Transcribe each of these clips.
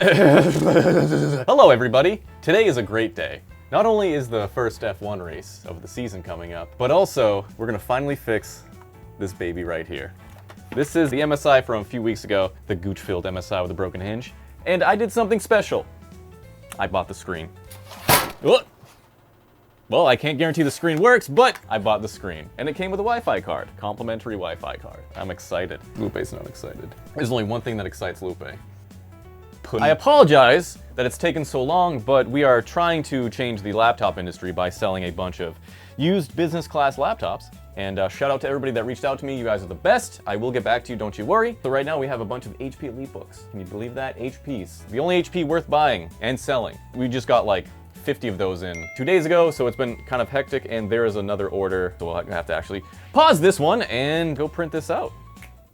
Hello everybody! Today is a great day. Not only is the first F1 race of the season coming up, but also we're gonna finally fix this baby right here. This is the MSI from a few weeks ago, the gooch-filled MSI with a broken hinge, and I did something special. I bought the screen. Well, I can't guarantee the screen works, but I bought the screen. And it came with a Wi-Fi card, complimentary Wi-Fi card. I'm excited. Lupe's not excited. There's only one thing that excites Lupe. I apologize that it's taken so long, but we are trying to change the laptop industry by selling a bunch of used business class laptops. And shout out to everybody that reached out to me. You guys are the best. I will get back to you, don't you worry. So right now we have a bunch of HP EliteBooks. Can you believe that? HPs. The only HP worth buying and selling. We just got like 50 of those in 2 days ago, so it's been kind of hectic, and there is another order. So we'll have to actually pause this one and go print this out.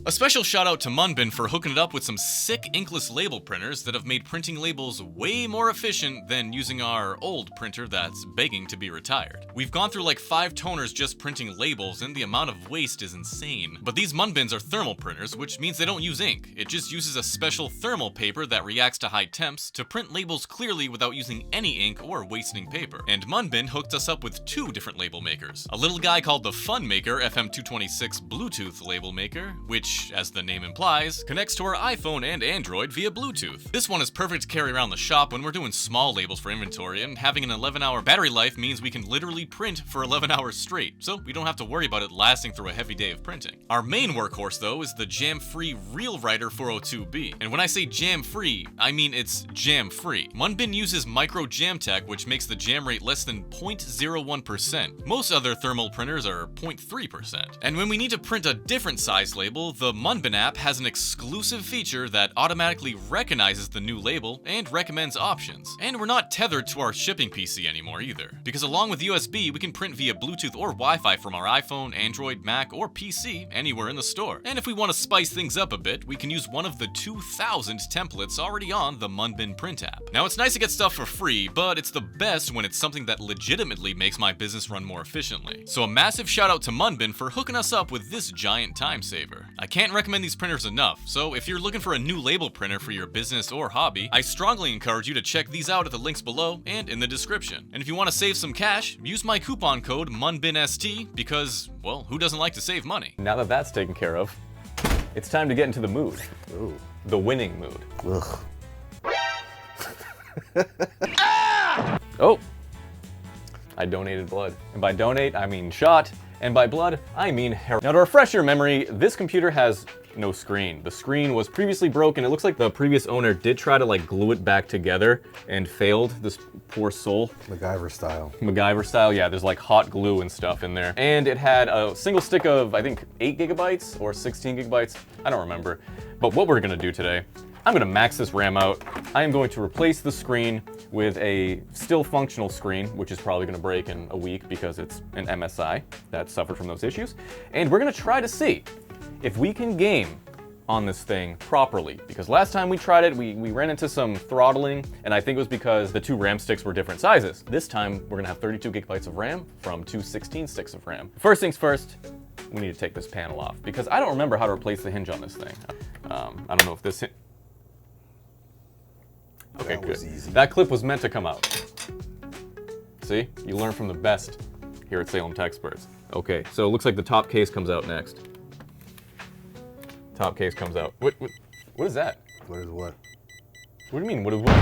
A special shout out to Munbin for hooking it up with some sick inkless label printers that have made printing labels way more efficient than using our old printer that's begging to be retired. We've gone through like 5 toners just printing labels, and the amount of waste is insane. But these Munbins are thermal printers, which means they don't use ink. It just uses a special thermal paper that reacts to high temps to print labels clearly without using any ink or wasting paper. And Munbin hooked us up with 2 different label makers. A little guy called the Fun Maker FM226 Bluetooth label maker, which, as the name implies, connects to our iPhone and Android via Bluetooth. This one is perfect to carry around the shop when we're doing small labels for inventory, and having an 11-hour battery life means we can literally print for 11 hours straight, so we don't have to worry about it lasting through a heavy day of printing. Our main workhorse, though, is the jam-free RealWriter 402B, and when I say jam-free, I mean it's jam-free. Munbin uses micro jam tech, which makes the jam rate less than 0.01%. Most other thermal printers are 0.3%. And when we need to print a different size label, the Munbin app has an exclusive feature that automatically recognizes the new label and recommends options. And we're not tethered to our shipping PC anymore either, because along with USB, we can print via Bluetooth or Wi-Fi from our iPhone, Android, Mac, or PC anywhere in the store. And if we want to spice things up a bit, we can use one of the 2,000 templates already on the Munbin print app. Now, it's nice to get stuff for free, but it's the best when it's something that legitimately makes my business run more efficiently. So a massive shout out to Munbin for hooking us up with this giant time saver. I can't recommend these printers enough, so if you're looking for a new label printer for your business or hobby, I strongly encourage you to check these out at the links below and in the description. And if you want to save some cash, use my coupon code MUNBINST because, well, who doesn't like to save money? Now that that's taken care of, it's time to get into the mood. Ooh. The winning mood. Ugh. Oh! I donated blood. And by donate, I mean shot. And by blood, I mean heroin. Now to refresh your memory, this computer has no screen. The screen was previously broken. It looks like the previous owner did try to like glue it back together and failed, this poor soul. MacGyver style. MacGyver style, yeah, there's like hot glue and stuff in there. And it had a single stick of, I think, 8 gigabytes or 16 gigabytes. I don't remember. But what we're gonna do today, I'm gonna max this RAM out. I am going to replace the screen with a still functional screen, which is probably gonna break in a week because it's an MSI that suffered from those issues. And we're gonna try to see if we can game on this thing properly. Because last time we tried it, we ran into some throttling, and I think it was because the 2 RAM sticks were different sizes. This time, we're gonna have 32 gigabytes of RAM from 2 16 sticks of RAM. First things first, we need to take this panel off because I don't remember how to replace the hinge on this thing. I don't know if this Okay, good. That clip was meant to come out. See? You learn from the best here at Salem Techsperts. Okay, so it looks like the top case comes out next. Top case comes out. What is that? What is what? What do you mean, what is what?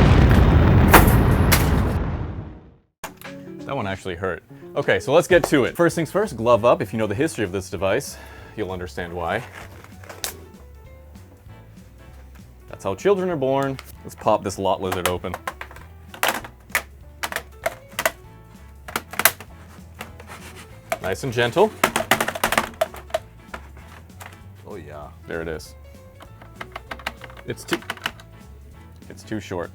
That one actually hurt. Okay, so let's get to it. First things first, glove up. If you know the history of this device, you'll understand why. That's how children are born. Let's pop this lot lizard open. Nice and gentle. Oh yeah. There it is. It's too short.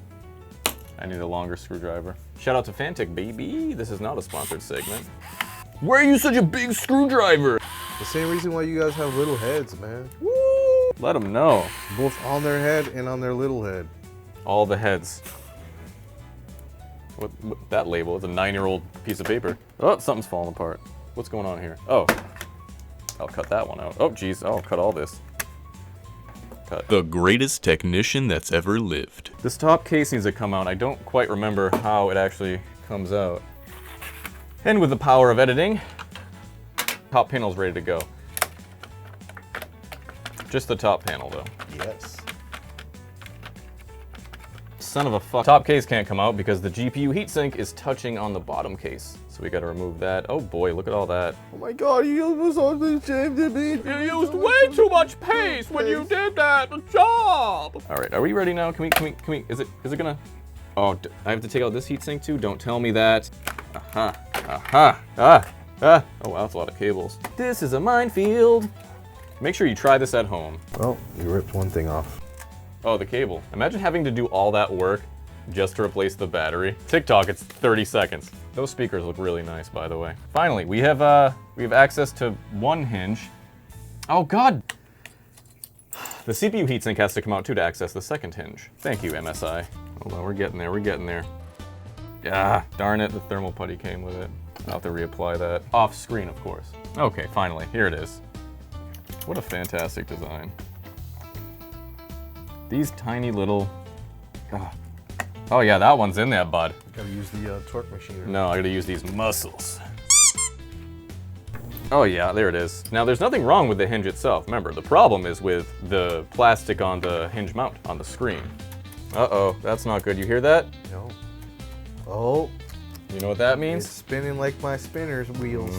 I need a longer screwdriver. Shout out to Fantic, baby. This is not a sponsored segment. Why are you such a big screwdriver? The same reason why you guys have little heads, man. Woo! Let them know. Both on their head and on their little head. All the heads. What that label? It's a 9-year-old piece of paper. Oh, something's falling apart. What's going on here? Oh, I'll cut that one out. Oh, geez, I'll cut all this. shortcut. The greatest technician that's ever lived. This top case needs to come out. I don't quite remember how it actually comes out. And with the power of editing, top panel's ready to go. Just the top panel though. Yes. Son of a fuck. Top case can't come out because the GPU heatsink is touching on the bottom case. So we gotta remove that. Oh boy, look at all that. Oh my god, you was on the shaved me. You used way too much paste when you did that job. All right, are we ready now? Can we, is it gonna, oh, I have to take out this heatsink too? Don't tell me that. Oh wow, that's a lot of cables. This is a minefield. Make sure you try this at home. Well, you ripped one thing off. Oh, the cable. Imagine having to do all that work just to replace the battery. TikTok, it's 30 seconds. Those speakers look really nice, by the way. Finally, we have access to one hinge. Oh God. The CPU heatsink has to come out too to access the second hinge. Thank you, MSI. Hold on, we're getting there. Ah, darn it, the thermal putty came with it. I'll have to reapply that. Off screen, of course. Okay, finally, here it is. What a fantastic design. These tiny little, oh yeah, that one's in there, bud. Gotta use the torque machine. No, I gotta use these muscles. Oh yeah, there it is. Now there's nothing wrong with the hinge itself. Remember, the problem is with the plastic on the hinge mount on the screen. Uh-oh, that's not good. You hear that? No. Oh. You know what that means? It's spinning like my spinner's wheels.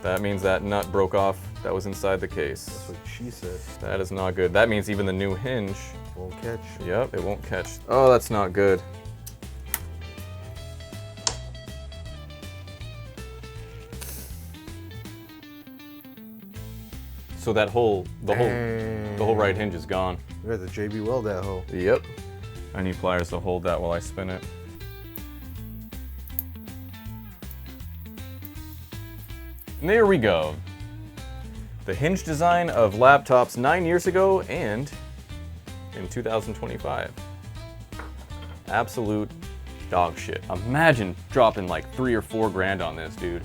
That means that nut broke off that was inside the case. That's what she said. That is not good. That means even the new hinge Won't catch. Yep, it won't catch. Oh, that's not good. So that the whole right hinge is gone. You got the JB weld that hole. Yep. I need pliers to hold that while I spin it. And there we go. The hinge design of laptops 9 years ago and in 2025. Absolute dog shit. Imagine dropping like 3 or 4 grand on this, dude.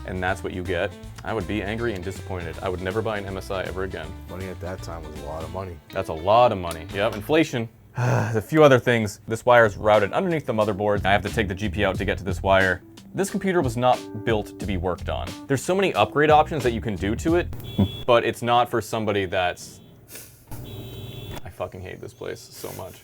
And that's what you get. I would be angry and disappointed. I would never buy an MSI ever again. Money at that time was a lot of money. That's a lot of money. Yep, inflation. A few other things. This wire is routed underneath the motherboard. I have to take the GPU out to get to this wire. This computer was not built to be worked on. There's so many upgrade options that you can do to it, but it's not for somebody that's... I fucking hate this place so much.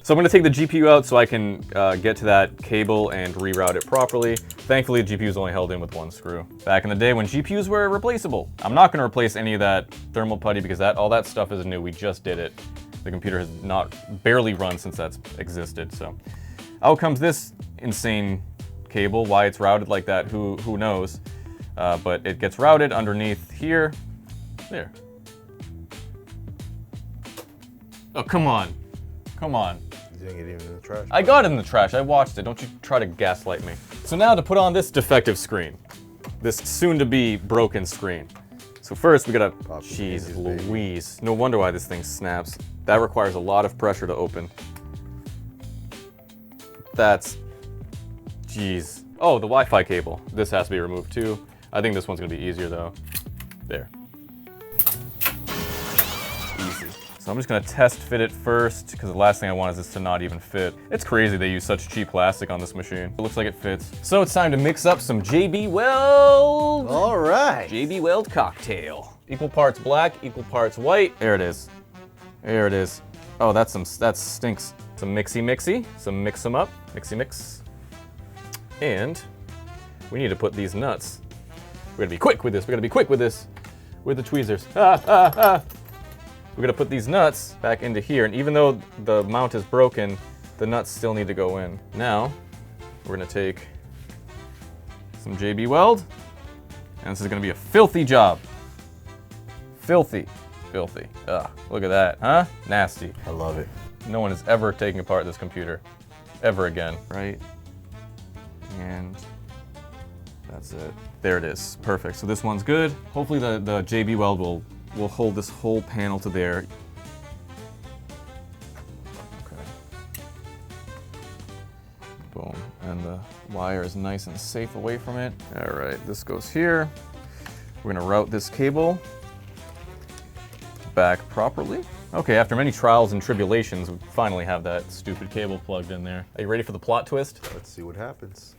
So I'm gonna take the GPU out so I can get to that cable and reroute it properly. Thankfully, the GPU is only held in with 1 screw. Back in the day when GPUs were replaceable. I'm not gonna replace any of that thermal putty because all that stuff is new. We just did it. The computer has barely run since that's existed, so. Out comes this insane cable. Why it's routed like that, who knows? But it gets routed underneath here. There. Oh, come on. Come on. You didn't get even in the trash. I got it in the trash. I watched it. Don't you try to gaslight me. So now to put on this defective screen. This soon-to-be broken screen. So first we gotta, jeez Louise. No wonder why this thing snaps. That requires a lot of pressure to open. That's, jeez. Oh, the Wi-Fi cable. This has to be removed too. I think this one's gonna be easier though. There. Easy. So I'm just gonna test fit it first, because the last thing I want is this to not even fit. It's crazy they use such cheap plastic on this machine. It looks like it fits. So it's time to mix up some JB Weld. All right. JB Weld cocktail. Equal parts black, equal parts white. There it is. There it is. Oh, that stinks. Some mixy, some mix them up, mixy mix. And we need to put these nuts. We're gonna be quick with this. We're gonna be quick with this. With the tweezers. We're gonna put these nuts back into here, and even though the mount is broken, the nuts still need to go in. Now, we're gonna take some JB Weld, and this is gonna be a filthy job. Filthy, filthy. Ugh, look at that, huh? Nasty. I love it. No one is ever taking apart this computer, ever again, right? And that's it. There it is, perfect. So this one's good. Hopefully the JB Weld will hold this whole panel to there. Okay. Boom, and the wire is nice and safe away from it. All right, this goes here. We're gonna route this cable back properly. Okay, after many trials and tribulations, we finally have that stupid cable plugged in there. Are you ready for the plot twist? Let's see what happens.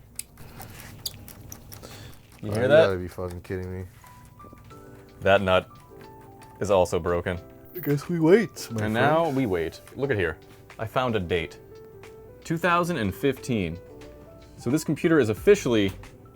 You hear You that? gotta be fucking kidding me. That nut is also broken. I guess we wait. And now we wait. Look at here. I found a date. 2015. So this computer is officially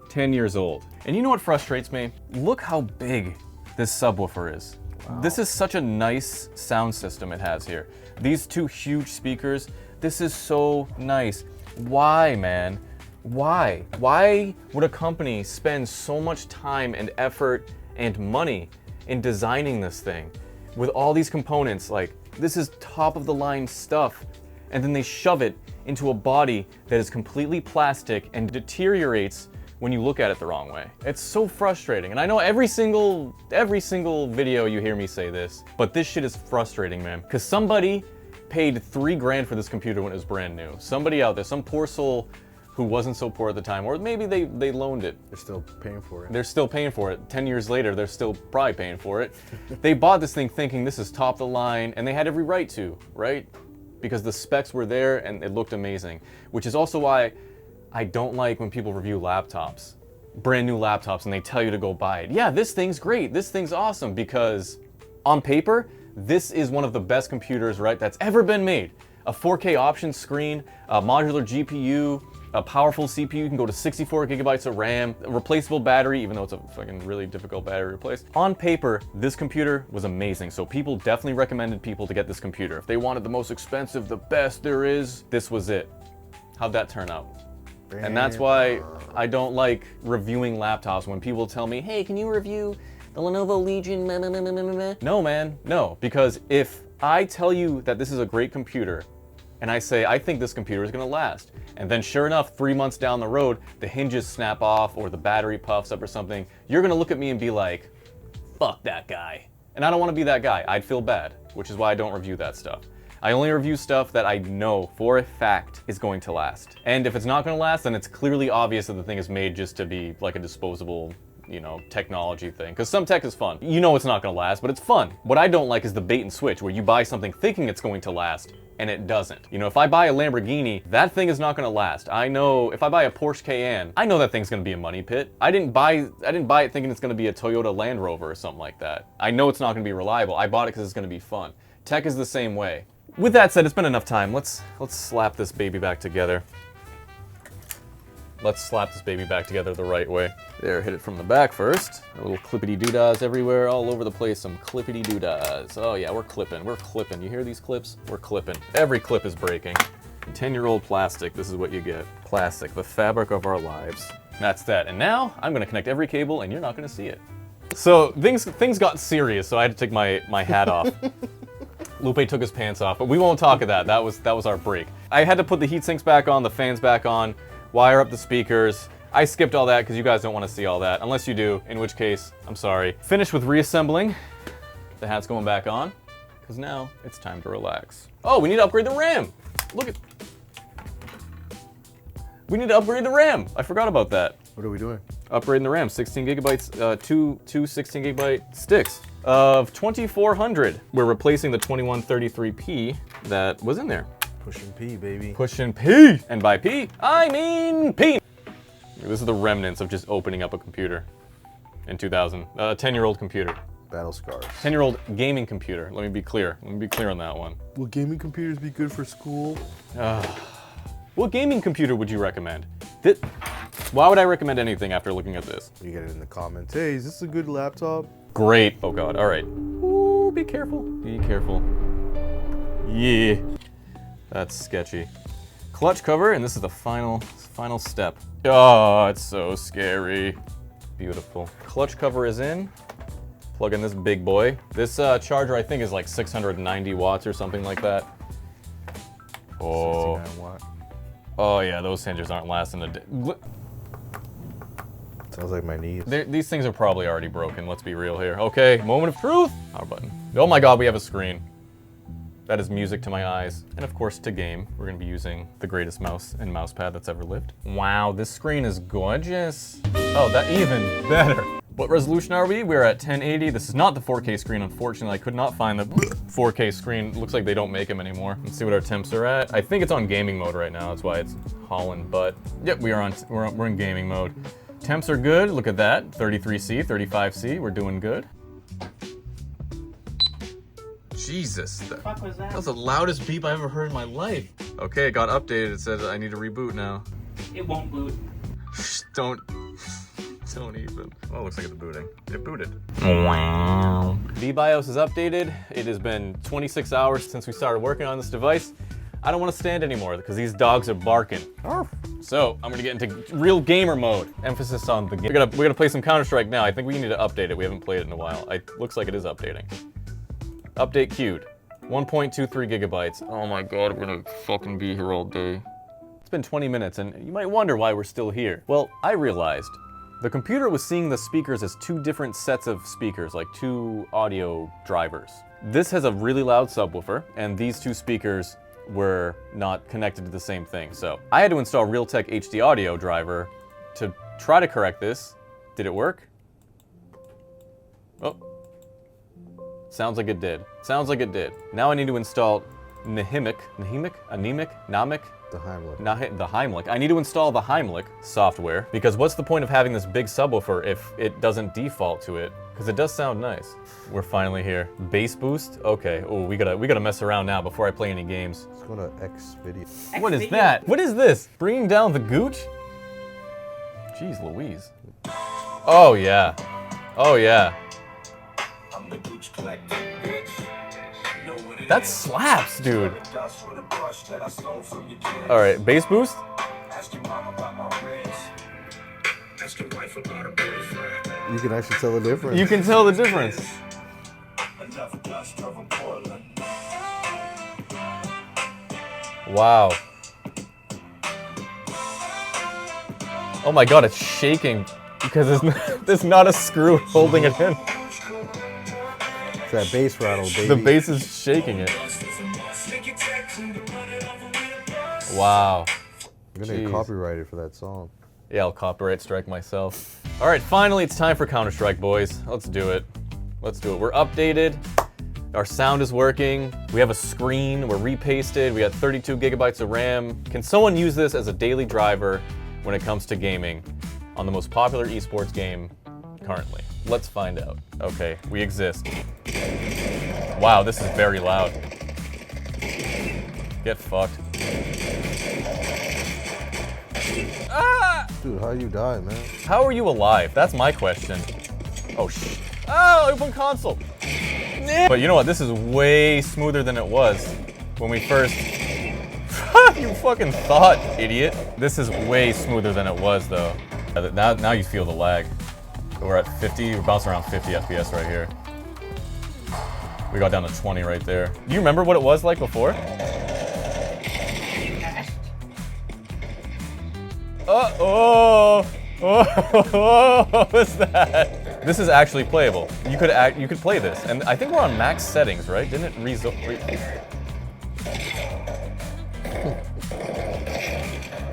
10 years old. And you know what frustrates me? Look how big this subwoofer is. Wow. This is such a nice sound system it has here. These two huge speakers, this is so nice. Why, man? Why? Why would a company spend so much time and effort and money in designing this thing with all these components? Like, this is top of the line stuff, and then they shove it into a body that is completely plastic and deteriorates when you look at it the wrong way. It's so frustrating, and I know every single video you hear me say this, but this shit is frustrating, man, because somebody paid $3 grand for this computer when it was brand new. Somebody out there, some poor soul who wasn't so poor at the time, or maybe they loaned it. They're still paying for it. They're still paying for it. 10 years later, they're still probably paying for it. They bought this thing thinking this is top of the line, and they had every right to, right? Because the specs were there and it looked amazing, which is also why I don't like when people review laptops, brand new laptops, and they tell you to go buy it. Yeah, this thing's great, this thing's awesome, because on paper, this is one of the best computers, right, that's ever been made. A 4K option screen, a modular GPU, a powerful CPU, you can go to 64 gigabytes of RAM, a replaceable battery, even though it's a fucking really difficult battery to replace. On paper, this computer was amazing, so people definitely recommended people to get this computer. If they wanted the most expensive, the best there is, this was it. How'd that turn out? And that's why I don't like reviewing laptops when people tell me, hey, can you review the Lenovo Legion? No, man, no, because if I tell you that this is a great computer, and I say, I think this computer is gonna last. And then sure enough, 3 months down the road, the hinges snap off or the battery puffs up or something, you're gonna look at me and be like, fuck that guy. And I don't wanna be that guy. I'd feel bad, which is why I don't review that stuff. I only review stuff that I know for a fact is going to last. And if it's not gonna last, then it's clearly obvious that the thing is made just to be like a disposable, you know, technology thing. Because some tech is fun. You know it's not gonna last, but it's fun. What I don't like is the bait and switch, where you buy something thinking it's going to last, and it doesn't. You know, if I buy a Lamborghini, that thing is not gonna last. I know, if I buy a Porsche Cayenne, I know that thing's gonna be a money pit. I didn't buy it thinking it's gonna be a Toyota Land Rover or something like that. I know it's not gonna be reliable. I bought it because it's gonna be fun. Tech is the same way. With that said, it's been enough time. Let's slap this baby back together. Let's slap this baby back together the right way. There, hit it from the back first. A little clippity doodahs everywhere, all over the place, some clippity doodahs. Oh yeah, we're clipping. You hear these clips? We're clipping. Every clip is breaking. 10-year-old plastic, this is what you get. Plastic, the fabric of our lives. That's that. And now, I'm gonna connect every cable and you're not gonna see it. So, things got serious, so I had to take my hat off. Lupe took his pants off, but we won't talk of that. That was our break. I had to put the heat sinks back on, the fans back on, wire up the speakers. I skipped all that because you guys don't want to see all that, unless you do, in which case, I'm sorry. Finished with reassembling. The hat's going back on, because now it's time to relax. Oh, we need to upgrade the RAM. Look at... We need to upgrade the RAM. I forgot about that. What are we doing? Upgrading the RAM, 16 gigabytes, two 16 gigabyte sticks of 2400. We're replacing the 2133P that was in there. Pushing P, baby. Pushing P! And by P, I mean P! This is the remnants of just opening up a computer in 2000. 10-year-old computer. Battle scars. 10-year-old gaming computer. Let me be clear. Let me be clear on that one. Will gaming computers be good for school? What gaming computer would you recommend? Why would I recommend anything after looking at this? You get it in the comments. Hey, is this a good laptop? Great. Oh god, alright. Ooh, be careful. Be careful. Yeah. That's sketchy. Clutch cover, and this is the final step. Oh, it's so scary. Beautiful. Clutch cover is in. Plug in this big boy. This charger, I think, is like 690 watts or something like that. Oh. 69 watt. Oh yeah, those hinges aren't lasting a day. Sounds like my knees. These things are probably already broken, let's be real here. Okay, moment of truth. Power button. Oh my god, we have a screen. That is music to my eyes. And of course, to game, we're gonna be using the greatest mouse and mouse pad that's ever lived. Wow, this screen is gorgeous. Oh, that even better. What resolution are we? We're at 1080. This is not the 4K screen, unfortunately. I could not find the 4K screen. Looks like they don't make them anymore. Let's see what our temps are at. I think it's on gaming mode right now. That's why it's hauling, but yep, we're in gaming mode. Temps are good. Look at that. 33C, 35C. We're doing good. Jesus. What the fuck was that? That was the loudest beep I ever heard in my life. Okay, it got updated. It says I need to reboot now. It won't boot. Don't even. Oh, it looks like it's booting. It booted. Wow. VBIOS is updated. It has been 26 hours since we started working on this device. I don't want to stand anymore because these dogs are barking. So I'm gonna get into real gamer mode. Emphasis on the game. We're gonna play some Counter-Strike now. I think we need to update it. We haven't played it in a while. It looks like it is updating. Update queued. 1.23 gigabytes. Oh my god, we're gonna fucking be here all day. It's been 20 minutes and you might wonder why we're still here. Well, I realized the computer was seeing the speakers as two different sets of speakers, like two audio drivers. This has a really loud subwoofer, and these two speakers were not connected to the same thing. So I had to install Realtek HD audio driver to try to correct this. Did it work? Oh. Sounds like it did. Sounds like it did. Now I need to install Anemic? The Heimlich. The Heimlich. I need to install the Heimlich software because what's the point of having this big subwoofer if it doesn't default to it? Because it does sound nice. We're finally here. Bass boost? Okay. Oh, we gotta mess around now before I play any games. Let's go to Xvideo. What is that? What is this? Bringing down the gooch? Jeez Louise. Oh yeah. Oh yeah. That slaps, dude. All right, bass boost. You can actually tell the difference. You can tell the difference. Wow. Oh my god, it's shaking because there's not a screw holding it in. It's that bass rattle, baby. The bass is shaking it. Wow. I'm gonna get copyrighted for that song. Yeah, I'll copyright strike myself. All right, finally it's time for Counter-Strike, boys. Let's do it. Let's do it. We're updated. Our sound is working. We have a screen. We're repasted. We got 32 gigabytes of RAM. Can someone use this as a daily driver when it comes to gaming on the most popular esports game currently? Let's find out. Okay, we exist. Wow, this is very loud. Get fucked. Ah! Dude, how you die, man? How are you alive? That's my question. Oh, Oh, open console. But you know what? This is way smoother than it was when we first... You fucking thought, idiot. This is way smoother than it was, though. Now you feel the lag. We're at 50. We're bouncing around 50 FPS right here. We got down to 20 right there. Do you remember what it was like before? What was that? This is actually playable. You could play this, and I think we're on max settings, right? Didn't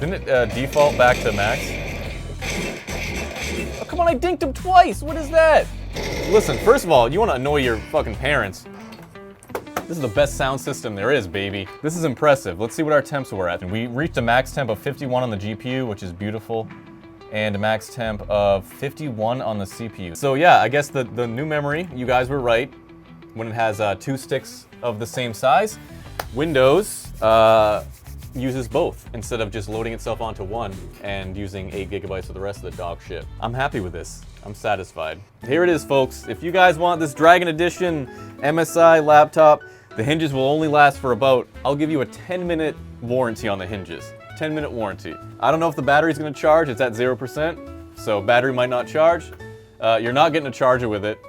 it default back to max? Oh, come on, I dinked him twice. What is that? Listen, first of all, you want to annoy your fucking parents. This is the best sound system there is, baby. This is impressive. Let's see what our temps were at. We reached a max temp of 51 on the GPU, which is beautiful, and a max temp of 51 on the CPU. So yeah, I guess the new memory, you guys were right, when it has two sticks of the same size. Windows uses both instead of just loading itself onto one and using 8 gigabytes of the rest of the dog shit. I'm happy with this. I'm satisfied. Here it is, folks. If you guys want this Dragon Edition MSI laptop, the hinges will only last for about, I'll give you a 10-minute warranty on the hinges. 10-minute warranty. I don't know if the battery's gonna charge. It's at 0%, so battery might not charge. You're not getting a charger with it,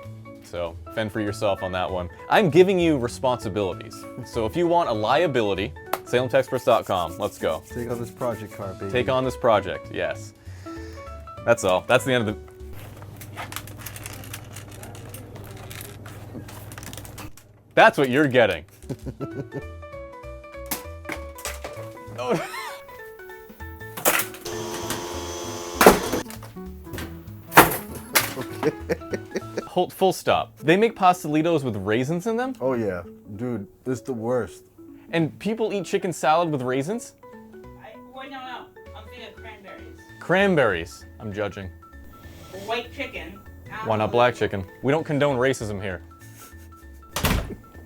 so fend for yourself on that one. I'm giving you responsibilities. So if you want a liability, SalemTexpress.com. Let's go. Take on this project car, baby. Take on this project, yes. That's all. That's the end of the... That's what you're getting. Oh. Hold, full stop. They make pastelitos with raisins in them? Oh yeah, dude, this is the worst. And people eat chicken salad with raisins? Wait, no. I'm thinking of cranberries. Cranberries. I'm judging. White chicken. Why not black chicken? We don't condone racism here.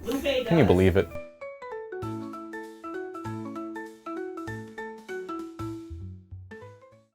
Lupe does. Can you believe it?